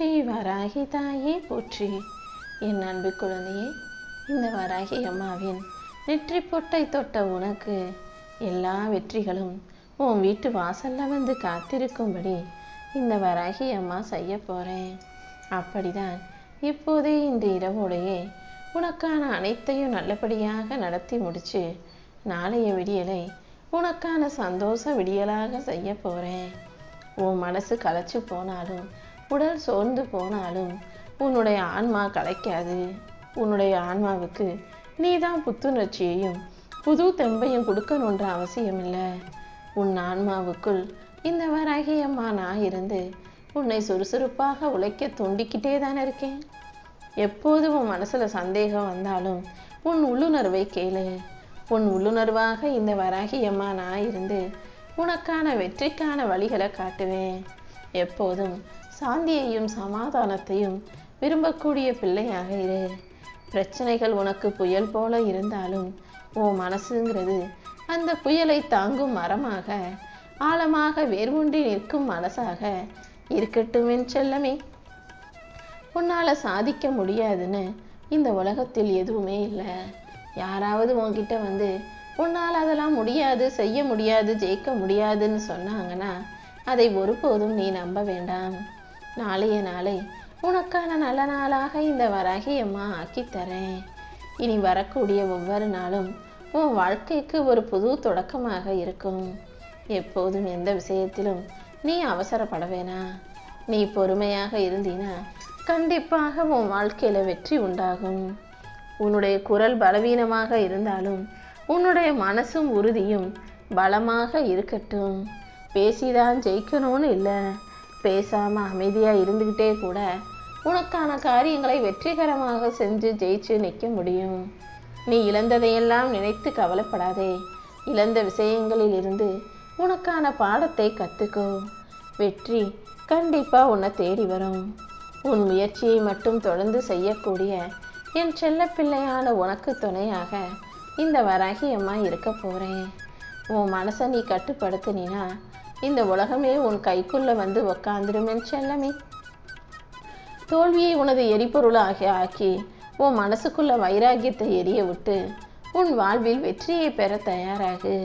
ஸ்ரீ வராகி தாயே போற்றி. என் அன்பு குழந்தையே, இந்த வராகி அம்மாவின் நெற்றி பொட்டை தொட்ட உனக்கு எல்லா வெற்றிகளும் உன் வீட்டு வாசல்ல வந்து காத்திருக்கும்படி இந்த வராகி அம்மா செய்ய போறேன். அப்படிதான் இப்போதே இன்று இரவோடையே உனக்கான அனைத்தையும் நல்லபடியாக நடத்தி முடிச்சு நாளைய விடியலை உனக்கான சந்தோஷ விடியலாக செய்ய போறேன். உன் மனசு களைச்சு போனாலும் உடல் சோர்ந்து போனாலும் உன்னுடைய ஆன்மா களைக்காது. உன்னுடைய ஆன்மாவுக்கு நீதான் புத்துணர்ச்சியையும் புது தெம்பையும் கொடுக்கணுன்ற அவசியம் இல்லை. உன் ஆன்மாவுக்குள் இந்த வராகி அம்மா நான் இருந்து உன்னை சுறுசுறுப்பாக உழைக்க தூண்டிக்கிட்டே தானே இருக்கேன். எப்போது உன் மனசுல சந்தேகம் வந்தாலும் உன் உள்ளுணர்வை கேளு. உன் உள்ளுணர்வாக இந்த வராகி அம்மா நான் இருந்து உனக்கான வெற்றிக்கான வழிகளை காட்டுவேன். எப்போதும் சாந்தியையும் சமாதானத்தையும் விரும்பக்கூடிய பிள்ளையாக இரு. பிரச்சனைகள் உனக்கு புயல் போல இருந்தாலும் உன் மனசுங்கிறது அந்த புயலை தாங்கும் மரமாக ஆழமாக வேர்வொன்றி நிற்கும் மனசாக இருக்கட்டும் என் செல்லமே. உன்னால சாதிக்க முடியாதுன்னு இந்த உலகத்தில் எதுவுமே இல்லை. யாராவது உன்கிட்ட வந்து உன்னால் அதெல்லாம் முடியாது, செய்ய முடியாது, ஜெயிக்க முடியாதுன்னு சொன்னாங்கன்னா அதை ஒருபோதும் நீ நம்ப வேண்டாம். நாளைய நாளை உனக்கான நல்ல நாளாக இந்த வராகி அம்மா ஆக்கித்தரேன். இனி வரக்கூடிய ஒவ்வொரு நாளும் உன் வாழ்க்கைக்கு ஒரு புது தொடக்கமாக இருக்கும். எப்போதும் எந்த விஷயத்திலும் நீ அவசரப்பட வேணாம். நீ பொறுமையாக இருந்தீனா கண்டிப்பாக உன் வாழ்க்கையில வெற்றி உண்டாகும். உன்னுடைய குரல் பலவீனமாக இருந்தாலும் உன்னுடைய மனசும் உறுதியும் பலமாக இருக்கட்டும். பேசிதான் ஜெயிக்கணும்னு இல்லை, பேசாம அமைதியா இருந்துக்கிட்டே கூட உனக்கான காரியங்களை வெற்றிகரமாக செஞ்சு ஜெயிச்சு நிற்க முடியும். நீ இழந்ததையெல்லாம் நினைத்து கவலைப்படாதே. இழந்த விஷயங்களில் இருந்து உனக்கான பாடத்தை கற்றுக்கோ. வெற்றி கண்டிப்பா உன்னை தேடி வரும். உன் முயற்சியை மட்டும் தொடர்ந்து செய்யக்கூடிய என் செல்ல பிள்ளையான உனக்கு துணையாக இந்த வராகி அம்மா இருக்க போறேன். உன் மனசை நீ கட்டுப்படுத்தினா இந்த உலகமே உன் கைக்குள்ள வந்து உக்காந்துடும் என் செல்லமே. தோல்வியை உனது எரிபொருளாக ஆக்கி உன் மனசுக்குள்ள வைராகியத்தை எரிய விட்டு உன் வாழ்வில் வெற்றியை பெற தயாராகு.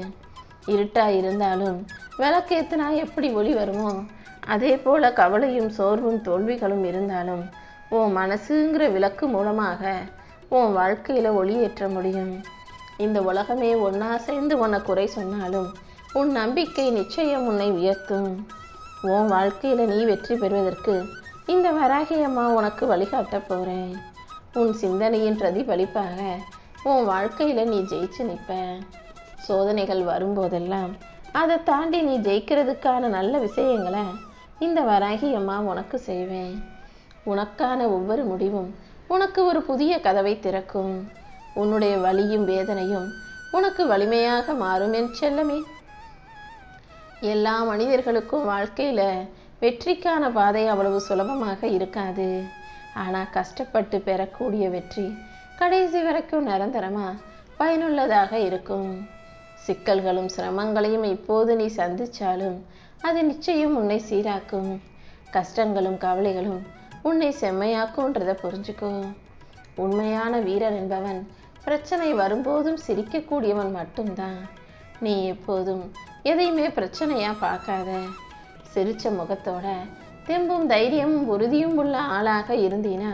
இருட்டா இருந்தாலும் விளக்கேத்தினா எப்படி ஒளி வருமோ அதே போல கவலையும் சோர்வும் தோல்விகளும் இருந்தாலும் உன் மனசுங்கிற விளக்கு மூலமாக உன் வாழ்க்கையில ஒளியேற்ற முடியும். இந்த உலகமே ஒன்னா சேர்ந்து உன்னை குறை சொன்னாலும் உன் நம்பிக்கை நிச்சயம் உன்னை உயர்த்தும். உன் வாழ்க்கையில நீ வெற்றி பெறுவதற்கு இந்த வராகி அம்மா உனக்கு வழிகாட்ட போறேன். உன் சிந்தனையின் பிரதிபலிப்பாக உன் வாழ்க்கையில நீ ஜெயிச்சு நிற்ப. சோதனைகள் வரும்போதெல்லாம் அதை தாண்டி நீ ஜெயிக்கிறதுக்கான நல்ல விஷயங்களை இந்த வராகி அம்மா உனக்கு செய்வேன். உனக்கான ஒவ்வொரு முடிவும் உனக்கு ஒரு புதிய கதவை திறக்கும். உன்னுடைய வலியும் வேதனையும் உனக்கு வலிமையாக மாறும் என் செல்லமே. எல்லா மனிதர்களுக்கும் வாழ்க்கையில வெற்றிக்கான பாதை அவ்வளவு சுலபமாக இருக்காது. ஆனா கஷ்டப்பட்டு பெறக்கூடிய வெற்றி கடைசி வரைக்கும் நிரந்தரமா பயனுள்ளதாக இருக்கும். சிக்கல்களும் சிரமங்களையும் இப்போது நீ சந்திச்சாலும் அது நிச்சயம் உன்னை சீராக்கும். கஷ்டங்களும் கவலைகளும் உன்னை செம்மையாக்கும்ன்றதை புரிஞ்சுக்கோ. உண்மையான வீரன் என்பவன் பிரச்சனை வரும்போதும் சிரிக்கக்கூடியவன் மட்டும்தான். நீ எப்போதும் எதையுமே பிரச்சனையா பார்க்காத. சிரிச்ச முகத்தோட தெம்பும் தைரியமும் உறுதியும் உள்ள ஆளாக இருந்தீனா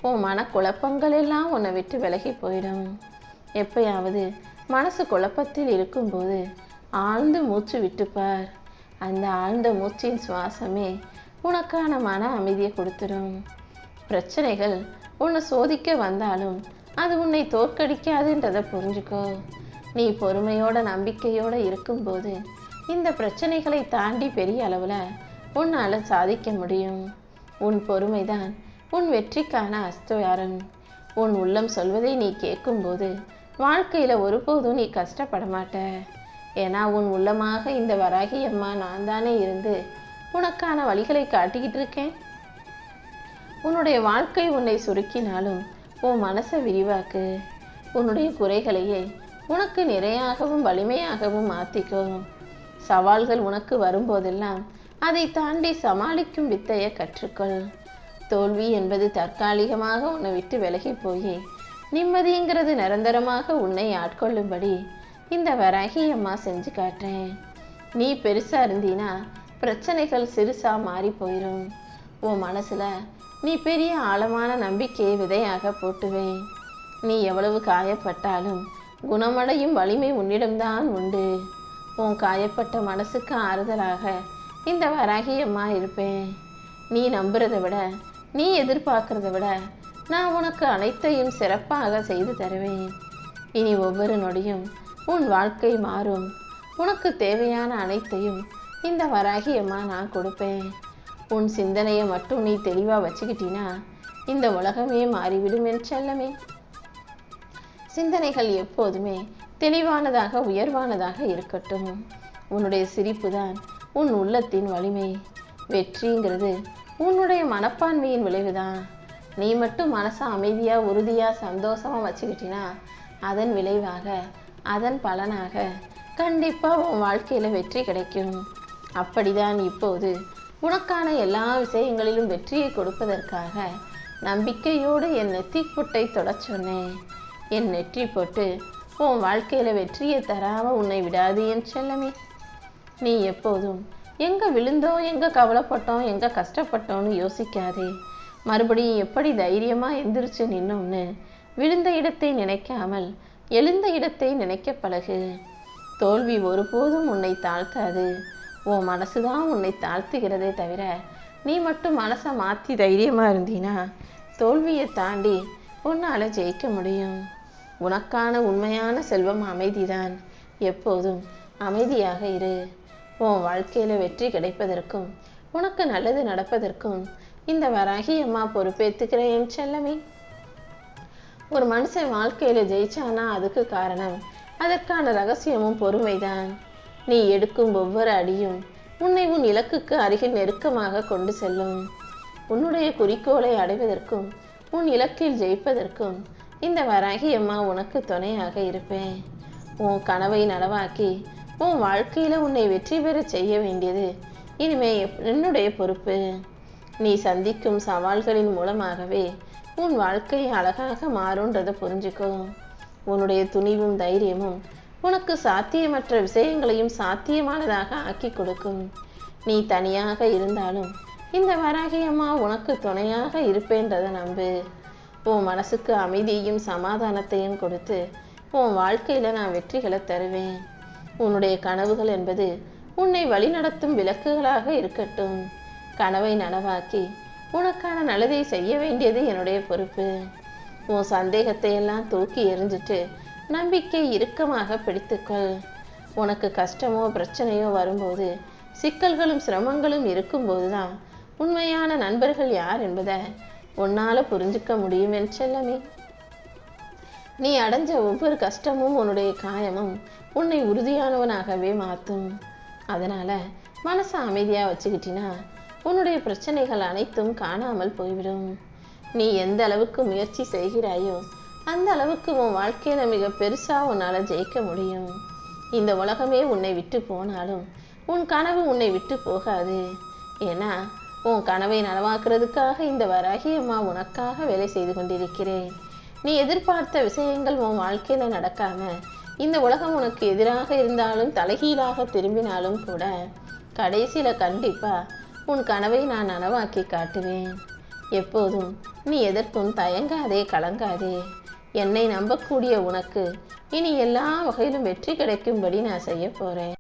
உன் மனக்குழப்பங்கள் எல்லாம் உன்னை விட்டு விலகி போயிடும். எப்பயாவது மனசு குழப்பத்தில் இருக்கும்போது ஆழ்ந்து மூச்சு விட்டுப்பார். அந்த ஆழ்ந்த மூச்சின் சுவாசமே உனக்கான மன அமைதியை கொடுத்துடும். பிரச்சனைகள் உன்னை சோதிக்க வந்தாலும் அது உன்னை தோற்கடிக்காதுன்றதை புரிஞ்சுக்கோ. நீ பொறுமையோட நம்பிக்கையோட இருக்கும்போது இந்த பிரச்சனைகளை தாண்டி பெரிய அளவுல உன்னால சாதிக்க முடியும். உன் பொறுமைதான் உன் வெற்றிக்கான அஸ்திவாரம். உன் உள்ளம் சொல்வதை நீ கேட்கும்போது வாழ்க்கையில ஒருபோதும் நீ கஷ்டப்பட மாட்ட. ஏன்னா உன் உள்ளமாக இந்த வராகி அம்மா நான் தானே இருந்து உனக்கான வழிகளை காட்டிக்கிட்டு இருக்கேன். உன்னுடைய வாழ்க்கை உன்னை சுருக்கினாலும் உன் மனசை விரிவாக்கு. உன்னுடைய குறைகளையே உனக்கு நிறையாகவும் வலிமையாகவும் மாத்திக்கோ. சவால்கள் உனக்கு வரும்போதெல்லாம் அதை தாண்டி சமாளிக்கும் வித்தையை கற்றுக்கொள். தோல்வி என்பது தற்காலிகமாக உன்னை விட்டு விலகி போய் நிம்மதிங்கிறது நிரந்தரமாக உன்னை ஆட்கொள்ளும்படி இந்த வராகி அம்மா செஞ்சு காட்டுறேன். நீ பெருசா இருந்தீனா பிரச்சனைகள் சிறுசா மாறி போயிடும். உன் மனசுல நீ பெரிய ஆழமான நம்பிக்கையை விதையாக போட்டுவேன். நீ எவ்வளவு காயப்பட்டாலும் குணமடையும் வலிமை உன்னிடம்தான் உண்டு. உன் காயப்பட்ட மனசுக்கு ஆறுதலாக இந்த வராகி அம்மா இருப்பேன். நீ நம்புறதை விட, நீ எதிர்பார்க்கறதை விட நான் உனக்கு அனைத்தையும் சிறப்பாக செய்து தருவேன். இனி ஒவ்வொரு நொடியும் உன் வாழ்க்கை மாறும். உனக்கு தேவையான அனைத்தையும் இந்த வராகி அம்மா நான் கொடுப்பேன். உன் சிந்தனையை மட்டும் நீ தெளிவாக வச்சுக்கிட்டினா இந்த உலகமே மாறிவிடும் என் செல்லமே. சிந்தனைகள் எப்போதுமே தெளிவானதாக உயர்வானதாக இருக்கட்டும். உன்னுடைய சிரிப்பு தான் உன் உள்ளத்தின் வலிமை. வெற்றிங்கிறது உன்னுடைய மனப்பான்மையின் விளைவுதான். நீ மட்டும் மனசை அமைதியாக உறுதியாக சந்தோஷமாக வச்சுக்கிட்டினா அதன் விளைவாக, அதன் பலனாக கண்டிப்பாக உன் வாழ்க்கையில் வெற்றி கிடைக்கும். அப்படிதான் இப்போது உனக்கான எல்லா விஷயங்களிலும் வெற்றியை கொடுப்பதற்காக நம்பிக்கையோடு என் நெற்றி பொட்டை தொடச் சொன்னேன். என் நெற்றி பொட்டு உன் வாழ்க்கையில் வெற்றியை தராமல் உன்னை விடாது என் செல்லமே. நீ எப்போதும் எங்கே விழுந்தோம், எங்கே கவலைப்பட்டோம், எங்கே கஷ்டப்பட்டோன்னு யோசிக்காதே. மறுபடியும் எப்படி தைரியமாக எந்திரிச்சு நின்னோம்னு விழுந்த இடத்தை நினைக்காமல் எழுந்த இடத்தை நினைக்க பழகு. தோல்வி ஒருபோதும் உன்னை தாழ்த்தாது. உன் மனசு தான் உன்னை தாழ்த்துகிறதே தவிர நீ மட்டும் மனசை மாற்றி தைரியமாக இருந்தீனா தோல்வியை தாண்டி உன்னால் ஜெயிக்க முடியும். உனக்கான உண்மையான செல்வம் அமைதிதான். எப்போதும் அமைதியாக இரு. உன் வாழ்க்கையில் வெற்றி கிடைப்பதற்கும் உனக்கு நல்லது நடப்பதற்கும் இந்த வராகி அம்மா பொறுப்பேற்றுக்கிறேன் என் செல்லமே. ஒரு மனுஷன் வாழ்க்கையில் ஜெயிச்சானா அதுக்கு காரணம், அதற்கான ரகசியமும் பொறுமைதான். நீ எடுக்கும் ஒவ்வொரு அடியும் உன்னை உன் இலக்குக்கு அருகில் நெருக்கமாக கொண்டு செல்லும். உன்னுடைய குறிக்கோளை அடைவதற்கும் உன் இலக்கில் ஜெயிப்பதற்கும் இந்த வராகி அம்மா உனக்கு துணையாக இருப்பேன். உன் கனவை நனவாக்கி உன் வாழ்க்கையில் உன்னை வெற்றி பெற செய்ய வேண்டியது இனிமே என்னுடைய பொறுப்பு. நீ சந்திக்கும் சவால்களின் மூலமாகவே உன் வாழ்க்கை அழகாக மாறுன்றதை புரிஞ்சுக்கோ. உன்னுடைய துணிவும் தைரியமும் உனக்கு சாத்தியமற்ற விஷயங்களையும் சாத்தியமானதாக ஆக்கி கொடுக்கும். நீ தனியாக இருந்தாலும் இந்த வராகி அம்மா உனக்கு துணையாக இருப்பேன்றதை நம்பு. உன் மனசுக்கு அமைதியையும் சமாதானத்தையும் கொடுத்து உன் வாழ்க்கையில் நான் வெற்றிகளை தருவேன். உன்னுடைய கனவுகள் என்பது உன்னை வழிநடத்தும் விளக்குகளாக இருக்கட்டும். கனவை நனவாக்கி உனக்கான நல்லதை செய்ய வேண்டியது என்னுடைய பொறுப்பு. உன் சந்தேகத்தை எல்லாம் தூக்கி எறிஞ்சிட்டு நம்பிக்கை இறுக்கமாக பிடித்துக்கொள். உனக்கு கஷ்டமோ பிரச்சனையோ வரும்போது, சிக்கல்களும் சிரமங்களும் இருக்கும்போது தான் உண்மையான நண்பர்கள் யார் என்பதை உன்னால் புரிஞ்சுக்க முடியும் என் செல்லமே. நீ அடைஞ்ச ஒவ்வொரு கஷ்டமும் உன்னுடைய காயமும் உன்னை உறுதியானவனாகவே மாற்றும். அதனால் மனசை அமைதியாக வச்சுக்கிட்டினா உன்னுடைய பிரச்சனைகள் அனைத்தும் காணாமல் போய்விடும். நீ எந்த அளவுக்கு முயற்சி செய்கிறாயோ அந்த அளவுக்கு உன் வாழ்க்கையில் மிக பெருசாக உன்னால் ஜெயிக்க முடியும். இந்த உலகமே உன்னை விட்டு போனாலும் உன் கனவு உன்னை விட்டு போகாது. ஏன்னா உன் கனவை நனவாக்குறதுக்காக இந்த வராகி அம்மா உனக்காக வேலை செய்து கொண்டிருக்கிறேன். நீ எதிர்பார்த்த விஷயங்கள் உன் வாழ்க்கையில் நடக்காம இந்த உலகம் உனக்கு எதிராக இருந்தாலும் தலைகீழாக திரும்பினாலும் கூட கடைசியில் கண்டிப்பாக உன் கனவை நான் நனவாக்கி காட்டுவேன். எப்போதும் நீ எதற்கும் தயங்காதே, கலங்காதே. என்னை நம்பக்கூடிய உனக்கு இனி எல்லா வகையிலும் வெற்றி கிடைக்கும்படி நான் செய்ய போகிறேன்.